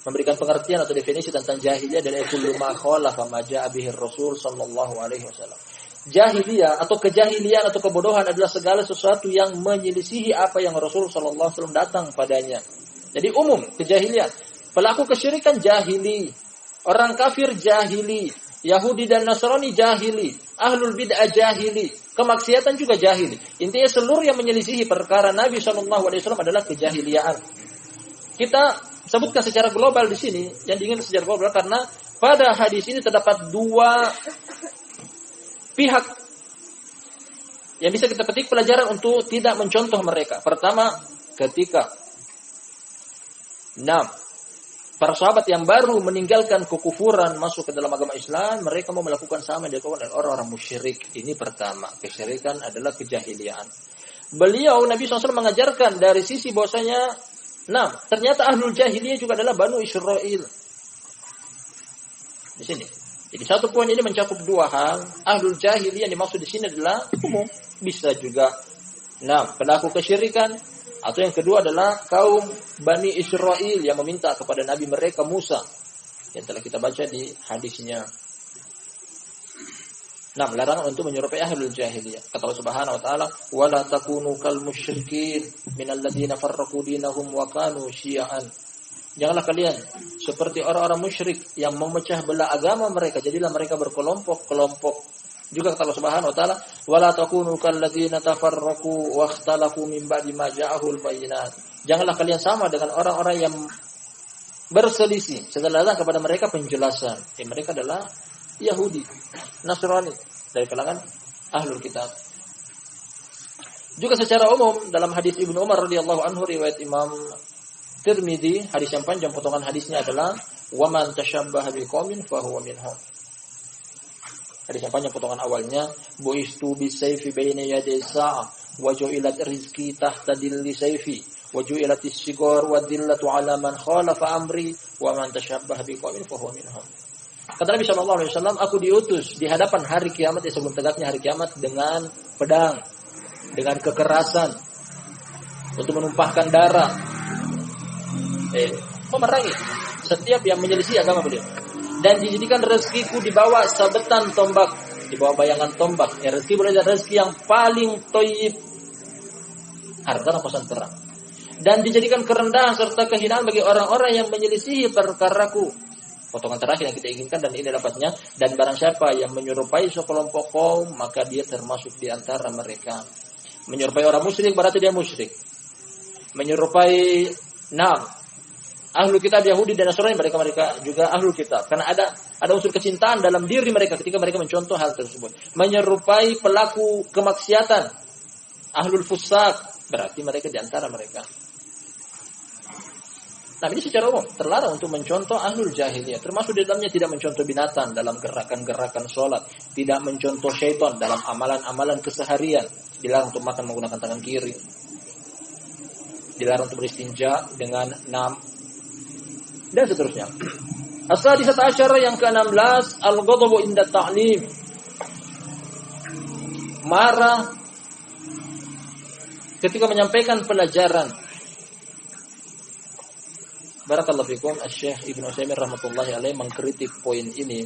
memberikan pengertian atau definisi tentang jahiliyah dari kullu ma khalafa ma jaa bihi Rasul sallallahu alaihi wasallam. Jahiliyah atau kejahilian atau kebodohan adalah segala sesuatu yang menyelisihi apa yang Rasul sallallahu alaihi wasallam datang padanya. Jadi umum kejahilian. Pelaku kesyirikan jahili, orang kafir jahili, Yahudi dan Nasrani jahili, ahlul bid'ah jahili, kemaksiatan juga jahili. Intinya seluruh yang menyelisihi perkara Nabi SAW adalah kejahiliaan. Kita sebutkan secara global di sini, yang diinginkan secara global karena pada hadis ini terdapat dua pihak yang bisa kita petik pelajaran untuk tidak mencontoh mereka. Pertama, ketika para sahabat yang baru meninggalkan kekufuran masuk ke dalam agama Islam, mereka mau melakukan sama yang dilakukan oleh orang-orang musyrik. Ini pertama, kesyirikan adalah kejahiliaan. Beliau Nabi SAW mengajarkan dari sisi bahwasanya, ternyata ahlul jahiliyah juga adalah Banu Israel. Di sini. Jadi satu poin ini mencakup dua hal. Ahlul jahiliyah yang dimaksud di sini adalah umum, bisa juga pelaku kesyirikan, atau yang kedua adalah kaum Bani Israel yang meminta kepada Nabi mereka Musa yang telah kita baca di hadisnya. Larangan untuk menyerupai ahlul jahiliyah. Kata Allah Subhanahu wa taala, "Wala takunu kal musyrikin minal ladzina farraqu dinahum wa kanu syi'an Janganlah kalian seperti orang-orang musyrik yang memecah belah agama mereka. Jadilah mereka berkelompok-kelompok. Juga kata Allah Subhanahu wa taala, "Wala takunu kalladzina tafarraqu wakhtalafu min ba'di ma ja'ahul bayyinat." Janganlah kalian sama dengan orang-orang yang berselisih setelah datang kepada mereka penjelasan. Mereka adalah Yahudi, Nasrani, dari kalangan Ahlul Kitab. Juga secara umum dalam hadis Ibnu Umar radhiyallahu anhu riwayat Imam Tirmidzi, hadis yang panjang potongan hadisnya adalah wa man tashabbaha biqaumin fa huwa minhum. Hadis yang panjang potongan awalnya, buistu bisayfi baina yaday sa'ah wa ju'ilat rizqi tahta dilli sayfi wa ju'ilat as-sigar wa dillatu 'ala man khalafa amri wa man tashabbaha biqaumin fa huwa minhum. Kata Nabi sallallahu alaihi wasallam, aku diutus di hadapan hari kiamat, sebelum tegaknya hari kiamat, dengan pedang, dengan kekerasan untuk menumpahkan darah, memerangi setiap yang menyelisih agama beliau, dan dijadikan rezekiku di bawah sabetan tombak, di bawah bayangan tombak. Rezeki boleh jadi rezeki yang paling thayyib, harta rampasan perang, dan dijadikan kerendahan serta kehinaan bagi orang-orang yang menyelisihi perkaraku. Potongan terakhir yang kita inginkan, dan ini dapatnya, dan barang siapa yang menyerupai sekelompok kaum, maka dia termasuk di antara mereka. Menyerupai orang musyrik berarti dia musyrik. Menyerupai Ahlul Kitab Yahudi dan Nasrani, mereka juga Ahlul Kitab. Karena ada unsur kecintaan dalam diri mereka ketika mereka mencontoh hal tersebut. Menyerupai pelaku kemaksiatan, Ahlul Fusaq, berarti mereka di antara mereka. Nah, ini secara umum terlarang untuk mencontoh Ahlul Jahiliyah. Termasuk di dalamnya tidak mencontoh binatang dalam gerakan-gerakan sholat, tidak mencontoh syaitan dalam amalan-amalan keseharian. Dilarang untuk makan menggunakan tangan kiri, dilarang untuk beristinja dengan dan seterusnya. As-sadisata asyara, yang ke-16, al-ghadabu inda ta'lim. Marah ketika menyampaikan pelajaran. Barakallahu fikum. Asy-Syaikh Ibnu Utsaimin rahmatullahi alaihi mengkritik poin ini.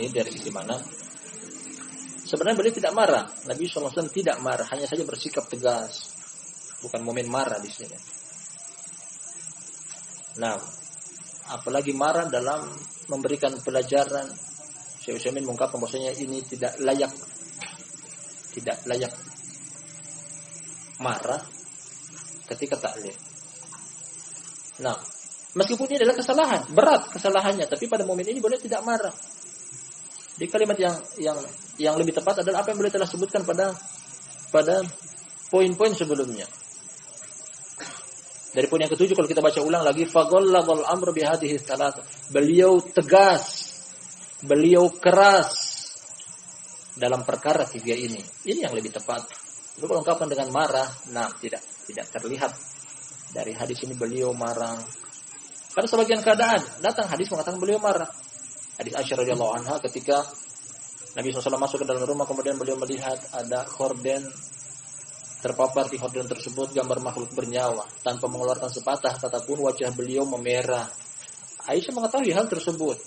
Dari sisi mana? Sebenarnya beliau tidak marah. Nabi SAW tidak marah, hanya saja bersikap tegas. Bukan momen marah di sini. Nah, apalagi marah dalam memberikan pelajaran. Syekh Utsaimin mengungkapkan bahwasanya ini tidak layak marah ketika taklim. Nah, meskipun ini adalah kesalahan, berat kesalahannya, tapi pada momen ini boleh tidak marah. Di kalimat yang lebih tepat adalah apa yang boleh telah sebutkan pada poin-poin sebelumnya. Dari poin yang ke-7 kalau kita baca ulang lagi, faghallaghal amru bihadhihi thalath. Beliau tegas, beliau keras dalam perkara tiga ini. Ini yang lebih tepat. Itu kalau ungkapan dengan marah, tidak terlihat dari hadis ini beliau marah. Pada sebagian keadaan datang hadis mengatakan beliau marah. Hadis Aisyah radhiyallahu anha ketika Nabi SAW masuk ke dalam rumah, kemudian beliau melihat ada khorden, terpapar di khorden tersebut gambar makhluk bernyawa. Tanpa mengeluarkan sepatah kata pun wajah beliau memerah. Aisyah mengetahui hal tersebut.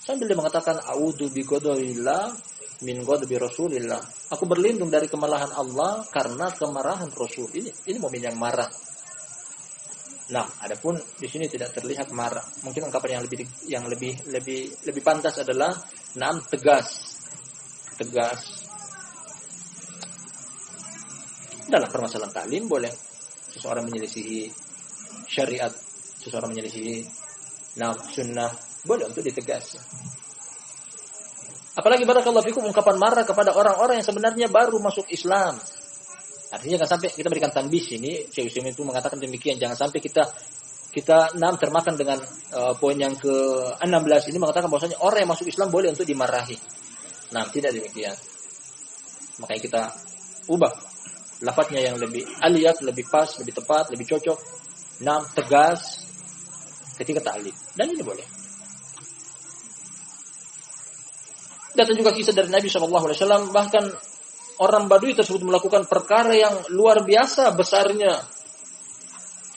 Sambil dia mengatakan, a'udzu bighadabillah min ghadabi Rasulillah. Aku berlindung dari kemarahan Allah karena kemarahan Rasul. Ini momen yang marah. Nah, adapun di sini tidak terlihat marah. Mungkin ungkapan yang lebih pantas adalah tegas. Dalam permasalahan taklim boleh seseorang menyelisihi syariat, seseorang menyelisihi sunnah, boleh untuk ditegas. Apalagi barakallahu fikum ungkapan marah kepada orang-orang yang sebenarnya baru masuk Islam. Artinya jangan sampai kita berikan tanbih ini, Syekh Utsaimin itu mengatakan demikian, jangan sampai kita termakan dengan poin yang ke-16 ini mengatakan bahwasanya orang yang masuk Islam boleh untuk dimarahi. Tidak demikian. Makanya kita ubah lafadznya yang lebih aliyat, lebih pas, lebih tepat, lebih cocok. Tegas ketika ta'lim. Dan ini boleh. Datang juga kisah dari Nabi SAW, bahkan orang Badui tersebut melakukan perkara yang luar biasa besarnya.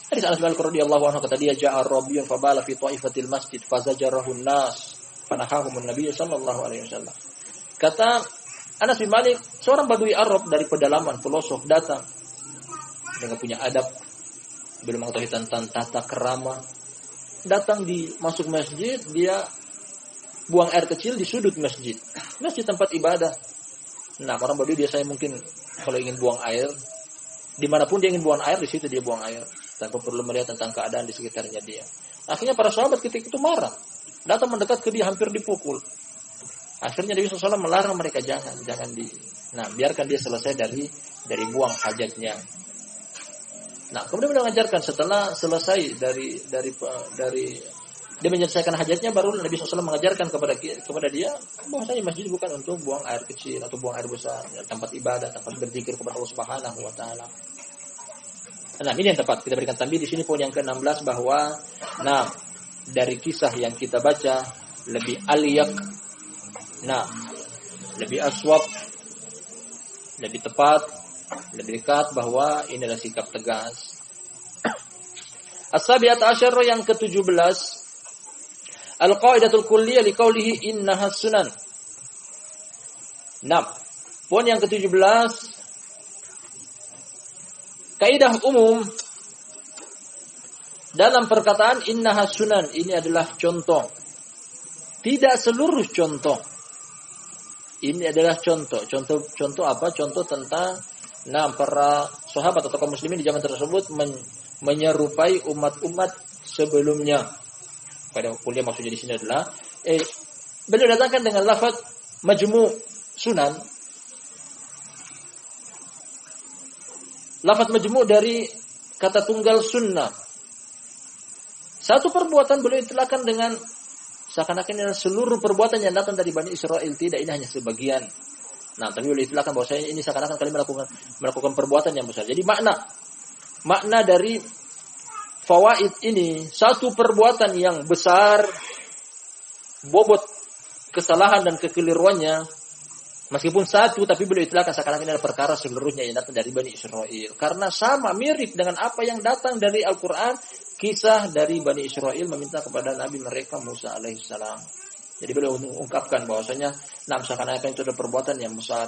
Hadis Anas bin Malik radhiyallahu anhu, kata dia, ja'a rabiyyun fabala fi ta'ifatil masjid fazajarahu an-nas fanahahum an-nabiy sallallahu alaihi wasallam. Kata Anas bin Malik, seorang Badui Arab dari pedalaman pelosok datang dengan punya adab, belum mengetahui tentang tata kerama, datang di masuk masjid, dia buang air kecil di sudut masjid tempat ibadah. Nah, orang Badui biasanya mungkin kalau ingin buang air, dimanapun dia ingin buang air, di situ dia buang air, tanpa perlu melihat tentang keadaan di sekitarnya dia. Akhirnya para sahabat ketika itu marah, datang mendekat ke dia, hampir dipukul. Akhirnya Nabi SAW melarang mereka, jangan biarkan dia selesai dari buang hajatnya. Nah, kemudian beliau mengajarkan setelah selesai dari dia menyelesaikan hajatnya, baru Nabi SAW mengajarkan kepada dia bahwasanya masjid bukan untuk buang air kecil atau buang air besar, tempat ibadah, tempat berzikir kepada Allah Subhanahu wa taala. Nah, ini yang tepat kita berikan tambih di sini, poin yang ke-16 bahwa dari kisah yang kita baca lebih aliyak, lebih aswab, lebih tepat, lebih dekat bahwa ini adalah sikap tegas. As-sabi'at asyara yang ke-17, al-qaidatul kulliyah liqaulihi innaha sunan. Poin yang ke-17, kaidah umum dalam perkataan innaha sunan, ini adalah contoh. Tidak seluruh contoh. Ini adalah contoh. Contoh apa? Contoh tentang para sahabat atau kaum muslimin di zaman tersebut menyerupai umat-umat sebelumnya. Pada kuliah maksudnya di sini adalah beliau datangkan dengan lafaz majmu' sunan. Lafaz majmu' dari kata tunggal sunnah. Satu perbuatan beliau istilahkan dengan seakan-akan seluruh perbuatan yang datang dari Bani Israel. Tidak, ini hanya sebagian. Tapi beliau istilahkan bahwasanya ini seakan-akan kalian melakukan perbuatan yang besar. Jadi makna dari fawaid ini, satu perbuatan yang besar, bobot kesalahan dan kekeliruannya, meskipun satu, tapi beliau istilahkan seakan-akan ini adalah perkara seluruhnya yang datang dari Bani Israel. Karena sama, mirip dengan apa yang datang dari Al-Quran, kisah dari Bani Israel meminta kepada Nabi mereka Musa alaihissalam. Jadi beliau mengungkapkan bahwasanya seakan-akan itu adalah perbuatan yang besar.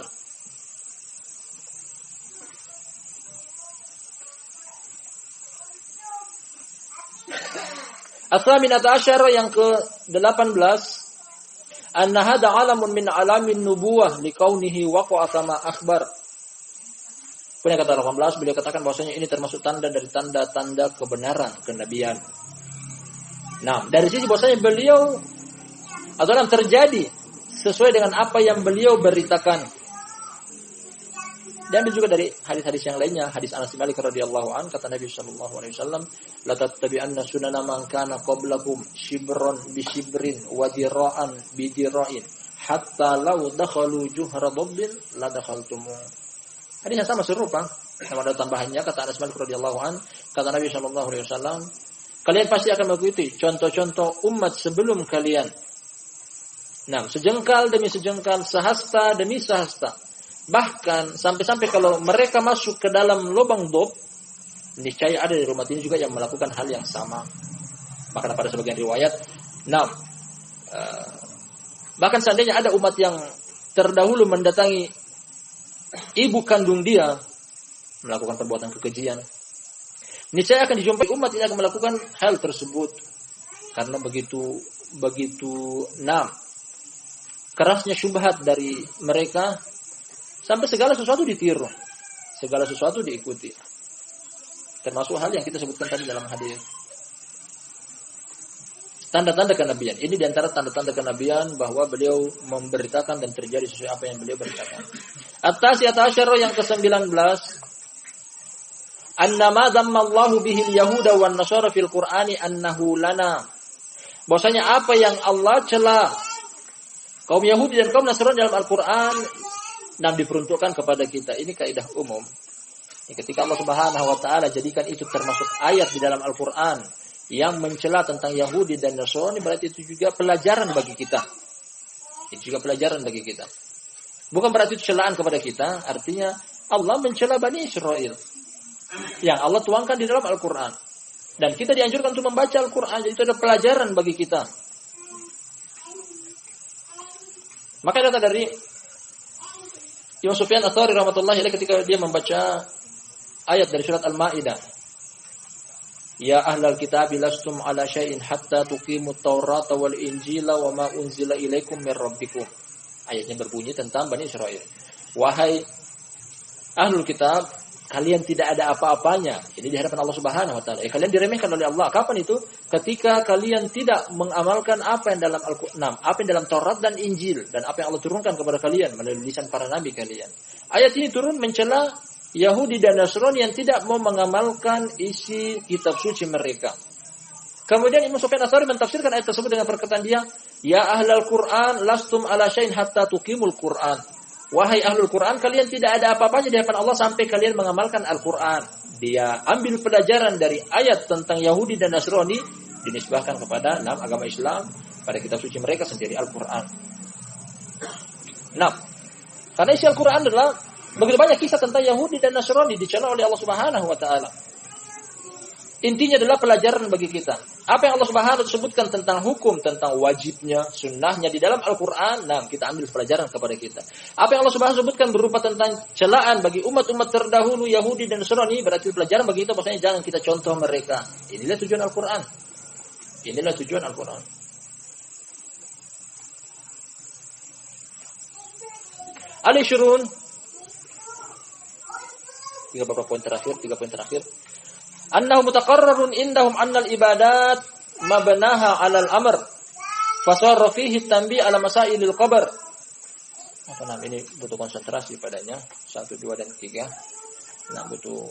As-saminata asyara yang ke-18, anna hadha 'alamun min 'alamin nubuwah liqaunihi waqa'a kama akhbar. Punya kata 18, beliau katakan bahwasanya ini termasuk tanda dari tanda-tanda kebenaran kenabian. Dari sisi bahwasanya beliau atau terjadi sesuai dengan apa yang beliau beritakan. Dan juga dari hadis-hadis yang lainnya, hadis Anas bin Malik radhiyallahu anhu, kata Nabi sallallahu alaihi wasallam, la tattabi'anna sunana man kana qablakum shibran bi shibrin wa dira'an bi dira'in hatta law dakhalu juhra dabbin la dakhaltum. Hadis yang sama serupa, sama ada tambahannya, kata Anas bin Malik radhiyallahu anhu, kata Nabi sallallahu alaihi wasallam, kalian pasti akan mengikuti contoh-contoh umat sebelum kalian. Sejengkal demi sejengkal, sehasta demi sehasta. Bahkan sampai-sampai kalau mereka masuk ke dalam lubang dob, niscaya ada di umat ini juga yang melakukan hal yang sama. Bahkan pada sebagian riwayat, bahkan seandainya ada umat yang terdahulu mendatangi ibu kandung dia melakukan perbuatan kekejian, niscaya akan dijumpai umat yang akan melakukan hal tersebut. Karena begitu kerasnya syubhat dari mereka, sampai segala sesuatu ditiru, segala sesuatu diikuti. Termasuk hal yang kita sebutkan tadi dalam hadis. Tanda-tanda kenabian. Ini diantara tanda-tanda kenabian bahwa beliau memberitakan dan terjadi sesuai apa yang beliau beritakan. At-tasi'ata asyara yang ke-19, annama dhammallahu bihil yahuda wan nasara fil qur'ani annahu lana. Bahwasanya apa yang Allah cela kaum Yahudi dan kaum Nasrani dalam Al-Quran diperuntukkan kepada kita. Ini kaidah umum. Ketika Allah Subhanahu wa taala jadikan itu termasuk ayat di dalam Al-Quran yang mencela tentang Yahudi dan Nasrani, berarti itu juga pelajaran bagi kita. Itu juga pelajaran bagi kita. Bukan berarti itu celaan kepada kita, artinya Allah mencela Bani Israel yang Allah tuangkan di dalam Al-Quran. Dan kita dianjurkan untuk membaca Al-Quran, jadi itu adalah pelajaran bagi kita. Maka data dari Imam Sufyan Ats-Tsauri rahmatullahi alaihi ketika dia membaca ayat dari surat Al-Maidah. Ya ahlal kitab lastum ala syai'in hatta tuqimut Taurata wal Injila wa ma unzila ilaikum mir rabbikum. Ayatnya berbunyi tentang Bani Israil. Wahai ahlul kitab, kalian tidak ada apa-apanya. Ini di hadapan Allah Subhanahu wa taala. Kalian diremehkan oleh Allah. Kapan itu? Ketika kalian tidak mengamalkan apa yang dalam Al-Qur'an, apa yang dalam Taurat dan Injil dan apa yang Allah turunkan kepada kalian melalui lisan para nabi kalian. Ayat ini turun mencela Yahudi dan Nasrani yang tidak mau mengamalkan isi kitab suci mereka. Kemudian Imam Sufyan Ats-Tsauri mentafsirkan ayat tersebut dengan perkataan dia, "Ya ahlal Qur'an, lastum ala syai'in hatta tuqimul Qur'an." Wahai ahlul Qur'an, kalian tidak ada apa-apanya di hadapan Allah sampai kalian mengamalkan Al-Qur'an. Dia ambil pelajaran dari ayat tentang Yahudi dan Nasrani dinisbahkan kepada agama Islam pada kitab suci mereka sendiri Al-Qur'an. Nah, karena isi Al-Qur'an adalah begitu banyak kisah tentang Yahudi dan Nasrani dicela oleh Allah Subhanahu wa taala. Intinya adalah pelajaran bagi kita. Apa yang Allah Subhanahu wa taala sebutkan tentang hukum, tentang wajibnya, sunnahnya di dalam Al-Qur'an, kita ambil pelajaran kepada kita. Apa yang Allah Subhanahu wa taala sebutkan berupa tentang celaan bagi umat-umat terdahulu Yahudi dan Nasrani, berarti pelajaran bagi kita, maksudnya jangan kita contoh mereka. Inilah tujuan Al-Qur'an. Inilah tujuan Al-Qur'an. Al-Ishrun, tiga poin terakhir. Annahu mutaqarrarun indahum annal ibadat mabnaha 'alal amr fasarra fihi tanbih 'ala masailil qabr. Ini butuh konsentrasi padanya 1, 2 dan 3. Butuh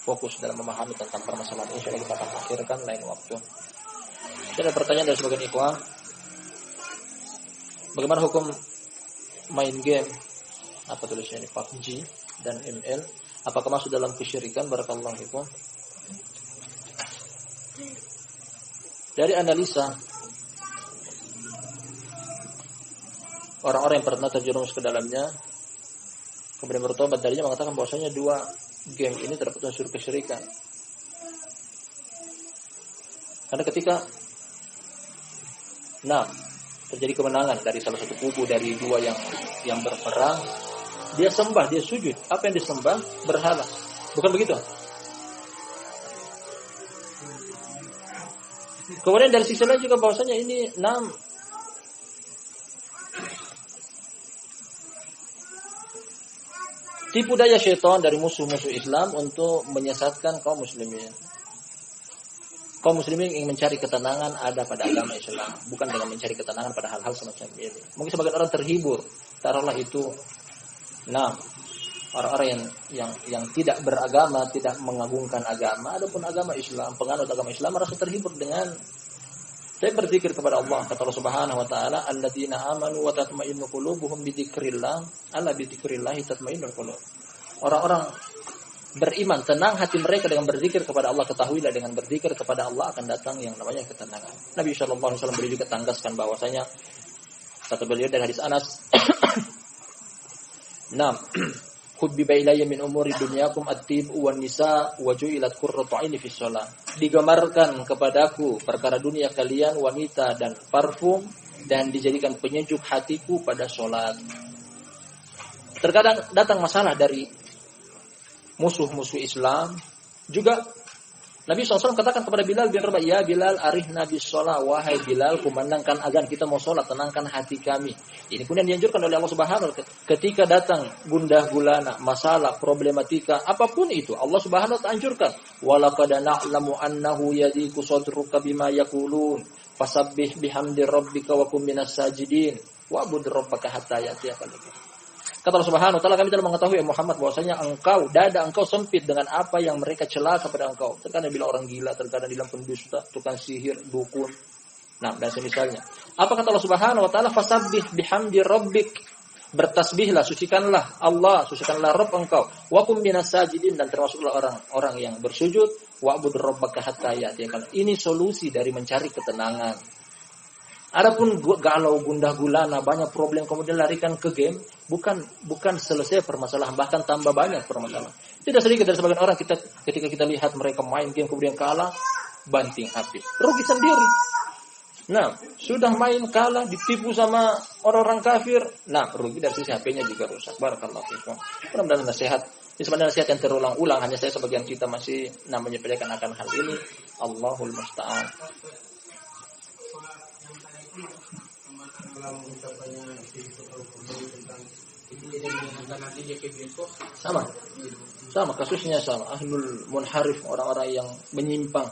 fokus dalam memahami tentang permasalahan ini. Insyaallah kita akan akhirkan lain waktu. Ada pertanyaan dari sebagian ikhwah. Bagaimana hukum main game tulisnya ini PUBG dan ML? Apakah masuk dalam kesyirikan? Barakallahu fikum. Dari analisa orang-orang yang pernah terjerumus ke dalamnya kemudian bertobat darinya mengatakan bahwasanya 2 game ini terdapat unsur kesyirikan. Karena ketika terjadi kemenangan dari salah satu kubu dari 2 yang berperang, dia sembah, dia sujud. Apa yang disembah? Berhala. Bukan begitu? Kemudian dari sisi lain juga bahwasanya ini tipu daya syaitan dari musuh-musuh Islam untuk menyesatkan kaum muslimin. Kaum muslimin ingin mencari ketenangan ada pada agama Islam, bukan dengan mencari ketenangan pada hal-hal semacam ini. Mungkin sebagian orang terhibur, taruhlah itu orang-orang yang tidak beragama, tidak mengagungkan agama, adapun agama Islam, penganut agama Islam merasa terhibur dengan saya berzikir kepada Allah. Kata Allah Subhanahu wa taala, "Alladzina amanu wa tatma'innu qulubuhum bi dzikrillah, ala bi dzikrillah tatma'innul qulub." Orang-orang beriman, tenang hati mereka dengan berzikir kepada Allah. Ketahuilah dengan berzikir kepada Allah akan datang yang namanya ketenangan. Nabi sallallahu alaihi wasallam beliau juga tanggaskan bahwasanya kata beliau dari hadis Anas, "Hubbiba ilayya min umuri dunyakum at-tib wan nisa wa ju'ilat qurratu 'aini fi shalah." Digemarkan kepadaku perkara dunia kalian, wanita dan parfum, dan dijadikan penyejuk hatiku pada salat. Terkadang datang masalah dari musuh-musuh Islam. Juga Nabi SAW katakan kepada Bilal bin Rabah, "Ya Bilal, arihna bis shalah." Wahai Bilal, kumandangkan azan, kita mau salat, tenangkan hati kami. Ini pun yang dianjurkan oleh Allah Subhanahu wa taala. Ketika datang gundah gulana, masalah, problematika, apapun itu, Allah Subhanahu wa taala anjurkan. "Walaqad na'lamu annahu yadiku sadruka bima yaqulun, fasabbih bihamdi rabbika wa kum minas sajidin, wa'bud rabbaka hatta ya'tiyakal yaqin." Kata Allah Subhanahu wa taala, kami telah mengetahui ya Muhammad bahwasanya dada engkau sempit dengan apa yang mereka cela kepada engkau. Terkadang bilang orang gila, terkadang bilang pendusta, tukang sihir, dukun. Dan semisalnya. Apa kata Allah Subhanahu wa taala? Fasabbih bihamdi rabbik. Bertasbihlah, sucikanlah Allah, sucikanlah Rabb engkau. Wa kum minas sajidin, dan termasuklah orang-orang yang bersujud. Wa'bud rabbaka hatta ya'tiyakal. Ini solusi dari mencari ketenangan. Adapun galau, gundah gulana, banyak problem kemudian larikan ke game, bukan selesai permasalahan, bahkan tambah banyak permasalahan. Tidak sedikit dari sebagian orang ketika kita lihat mereka main game kemudian kalah, banting HP. Rugi sendiri. Sudah main kalah, ditipu sama orang-orang kafir. Rugi dari sisi HP-nya juga rusak. Barakallahu fikum. Mudah-mudahan nasihat. Ini sebenarnya nasihat yang terulang-ulang, hanya saya sebagian kita masih menyampaikan akan hal ini. Allahul musta'an. Sama kasusnya sama. Ahlul munharif, orang-orang yang menyimpang.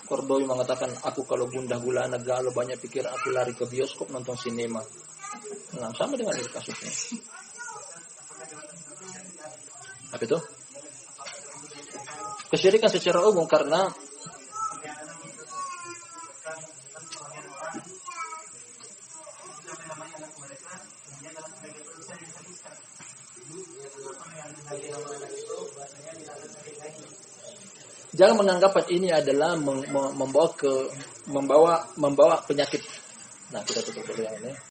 Kordowi mengatakan, aku kalau gundah gulana galau banyak pikir, aku lari ke bioskop nonton sinema. Nah, sama dengan itu kasusnya. Apa itu? Kesyirikan secara umum karena jangan menganggap ini adalah membawa penyakit. Nah, kita tutup dulu yang ini.